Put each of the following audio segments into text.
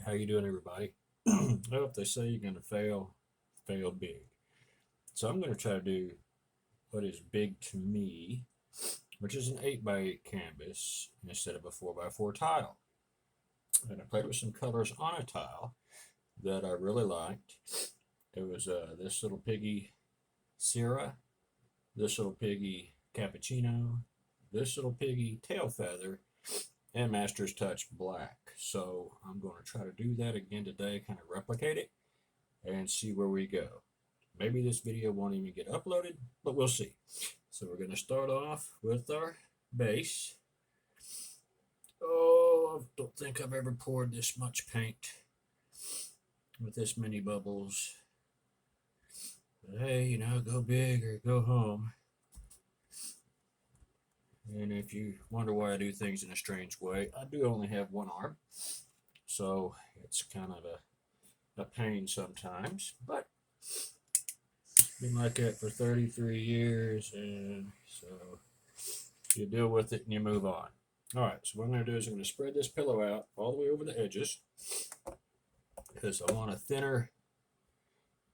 How you doing, everybody? Well, if they say you're going to fail, fail big. So I'm going to try to do what is big to me, which is an 8 by 8 canvas instead of a 4 by 4 tile. And I played with some colors on a tile that I really liked. It was this little piggy syrah, this little piggy cappuccino, this little piggy tail feather, and Master's Touch Black. So I'm going to try to do that again today, kind of replicate it and see where we go. Maybe this video won't even get uploaded, but we'll see. So we're going to start off with our base. Oh, I don't think I've ever poured this much paint with this many bubbles. But hey, you know, go big or go home. And if you wonder why I do things in a strange way, I do only have one arm. So it's kind of a pain sometimes. But been like that for 33 years. And so you deal with it and you move on. All right, so what I'm going to do is I'm going to spread this pillow out all the way over the edges because I want a thinner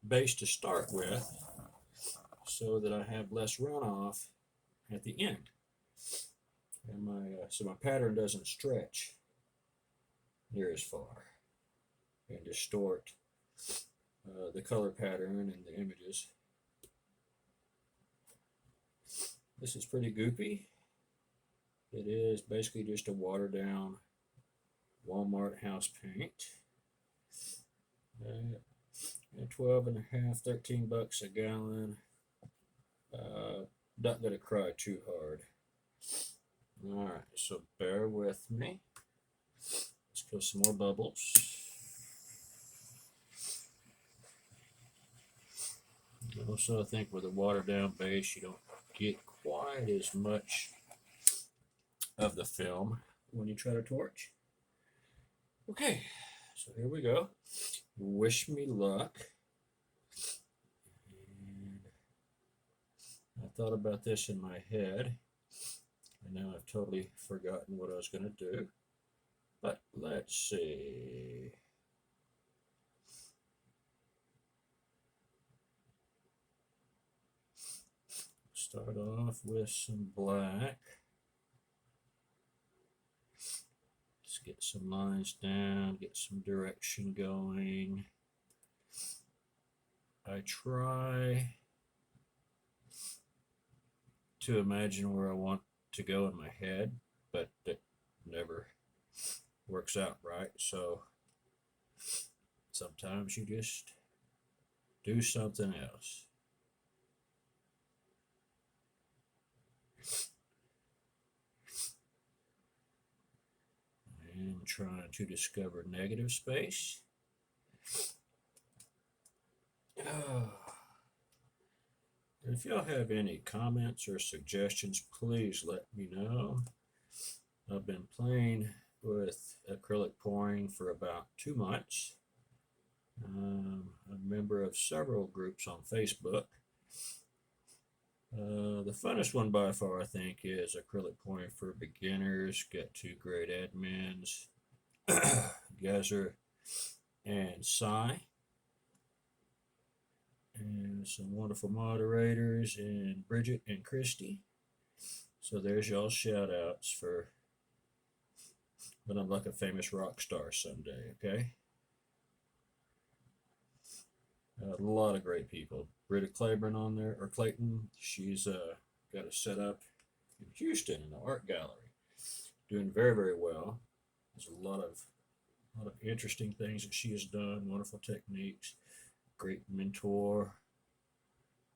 base to start with so that I have less runoff at the end. And so my pattern doesn't stretch near as far and distort the color pattern and the images. This is pretty goopy. It is basically just a watered down Walmart house paint. 12 and a half, 13 bucks a gallon. Not gonna cry too hard. All right, so bear with me. Let's go some more bubbles. Also, I think with a watered down base, you don't get quite as much of the film when you try to torch. Okay, so here we go. Wish me luck. And I thought about this in my head, and now I've totally forgotten what I was going to do. But let's see. Start off with some black. Let's get some lines down, get some direction going. I try to imagine where I want to go in my head, but it never works out right. So sometimes you just do something else. And trying to discover negative space. If y'all have any comments or suggestions, please let me know. I've been playing with acrylic pouring for about 2 months. I'm a member of several groups on Facebook. The funnest one by far, I think, is acrylic pouring for beginners. Got two great admins, Gazer and Cy, and some wonderful moderators in Bridget and Christy. So there's y'all shout outs for when I'm like a famous rock star someday, okay? A lot of great people. Britta Claiborne on there, or Clayton. She's got a setup in Houston in the art gallery. Doing very, very well. There's a lot of interesting things that she has done, wonderful techniques, great mentor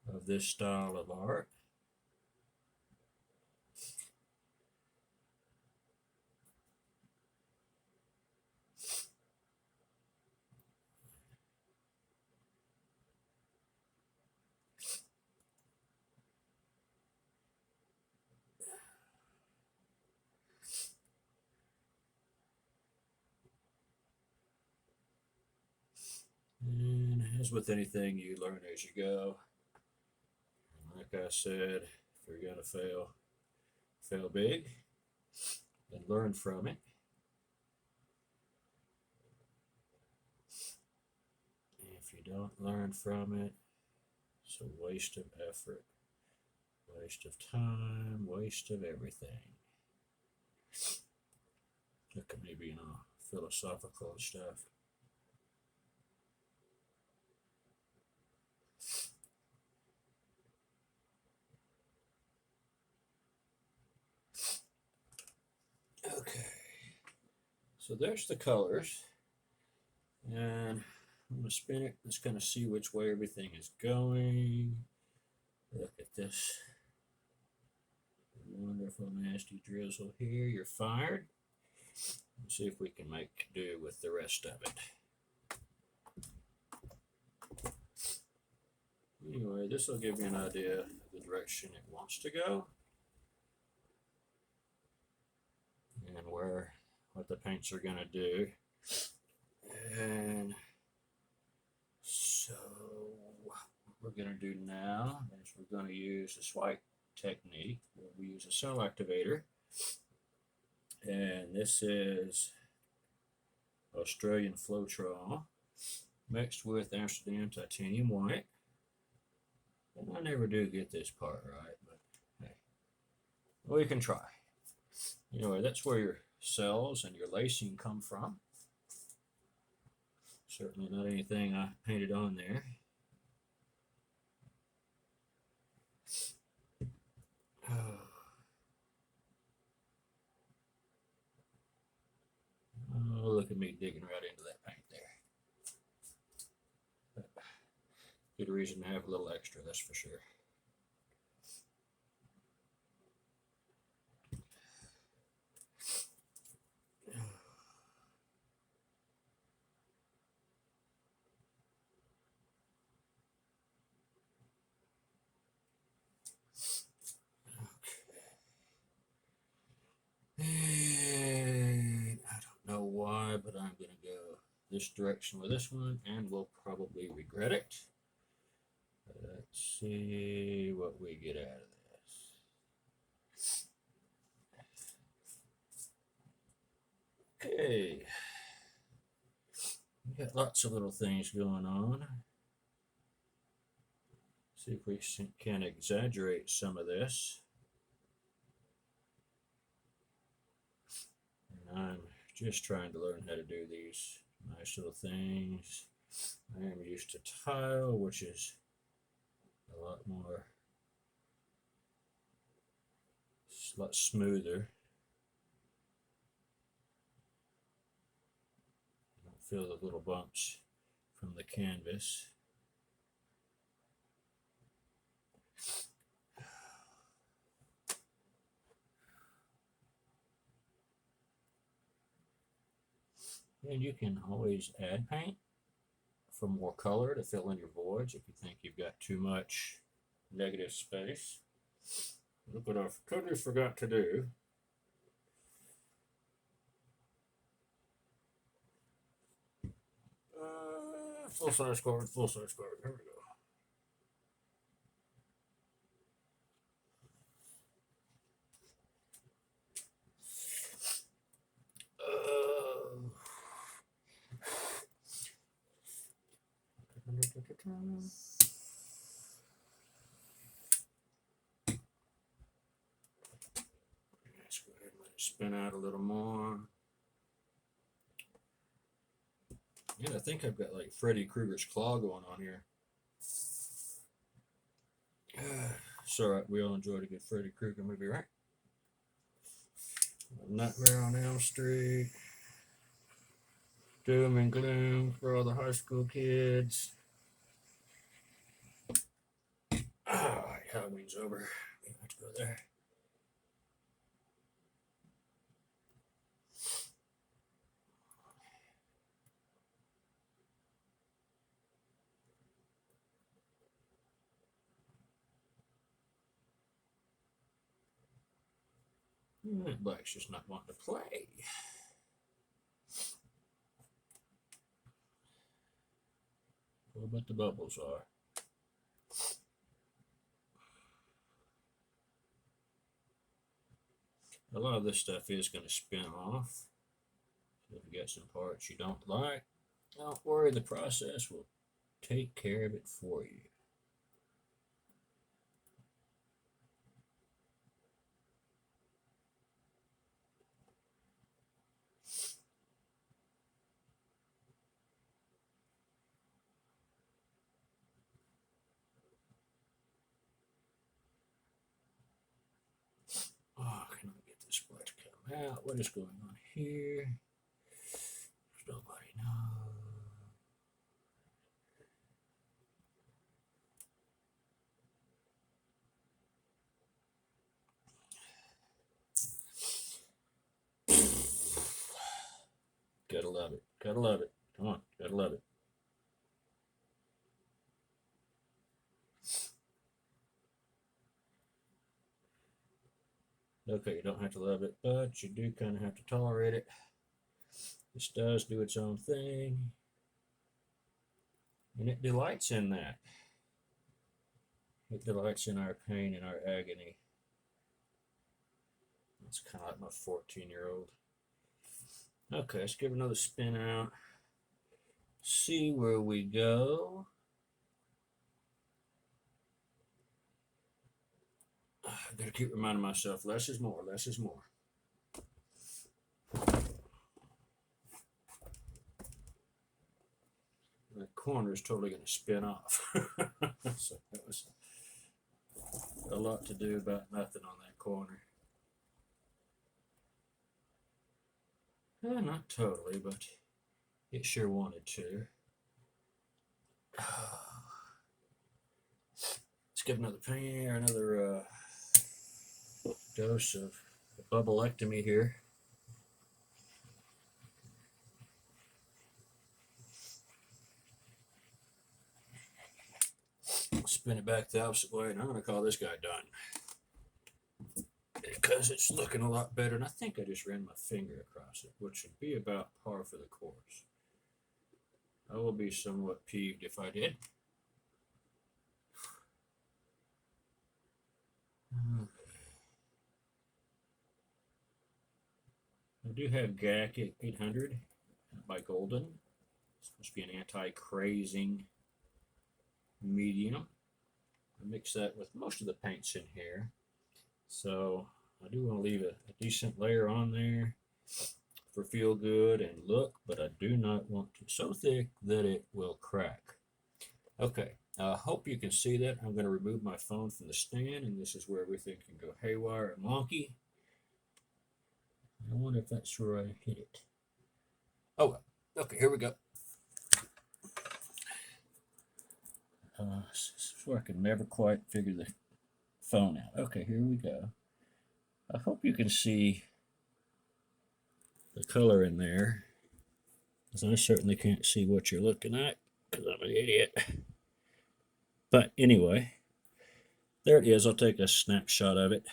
of this style of art. And as with anything, you learn as you go. And like I said, if you're going to fail, fail big and learn from it. don't learn from it, it's a waste of effort, waste of time, waste of everything. Look at me being all philosophical and stuff. Okay, so there's the colors, and I'm going to spin it, just going to see which way everything is going. Look at this wonderful nasty drizzle here. You're fired. Let's see if we can make do with the rest of it. Anyway, this will give you an idea of the direction it wants to go and what the paints are going to do. And so what we're going to do now is we're going to use a swipe technique where we use a cell activator. And this is Australian Floetrol mixed with Amsterdam titanium white. And I never do get this part right, but hey, we can try. Anyway, that's where your cells and your lacing come from. Certainly not anything I painted on there. Oh, look at me digging right into that paint there. Good reason to have a little extra, that's for sure. And I don't know why, but I'm going to go this direction with this one, and we'll probably regret it. Let's see what we get out of this. Okay. We got lots of little things going on. See if we can exaggerate some of this. And I'm just trying to learn how to do these nice little things. I am used to tile, which is a lot smoother. You don't feel the little bumps from the canvas. And you can always add paint for more color to fill in your voids if you think you've got too much negative space. Look what I totally forgot to do. Full size card, full size card. Here we go. Let's go ahead and let it spin out a little more. Yeah, I think I've got like Freddy Krueger's claw going on here. It's all right. We all enjoyed a good Freddy Krueger movie, right? Nightmare on Elm Street. Doom and gloom for all the high school kids. All right, Halloween's over. We don't have to go there. Black's just not wanting to play. What about the bubbles are? A lot of this stuff is going to spin off. So if you got some parts you don't like, don't worry, the process will take care of it for you. Oh, can I get this part to come out? What is going on here? Nobody knows. Gotta love it. Gotta love it. Come on, gotta love it. Okay, you don't have to love it, but you do kind of have to tolerate it. This does do its own thing, and it delights in that. It delights in our pain and our agony. It's kind of like my 14-year-old. Okay, let's give another spin out. See where we go. I gotta keep reminding myself, less is more, less is more. The corner is totally going to spin off. So that was a lot to do about nothing on that corner. Not totally, but it sure wanted to. Let's give another pain, another dose of bubblectomy here. Spin it back the opposite way, and I'm going to call this guy done. Because it's looking a lot better, and I think I just ran my finger across it, which would be about par for the course. I will be somewhat peeved if I did. Okay. I do have GAC 800 by Golden. It's supposed to be an anti-crazing medium. I mix that with most of the paints in here. So I do want to leave a decent layer on there for feel good and look, but I do not want to so thick that it will crack. Okay, I hope you can see that. I'm going to remove my phone from the stand, and this is where everything can go haywire and wonky. I wonder if that's where I hit it. Oh, okay, here we go. This is where I can never quite figure the phone out. Okay, here we go. I hope you can see the color in there, because I certainly can't see what you're looking at, because I'm an idiot. But anyway, there it is. I'll take a snapshot of it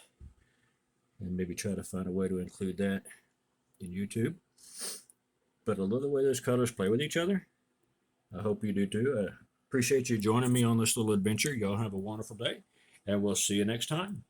and maybe try to find a way to include that in YouTube. But I love the way those colors play with each other. I hope you do too. I appreciate you joining me on this little adventure. Y'all have a wonderful day, and we'll see you next time.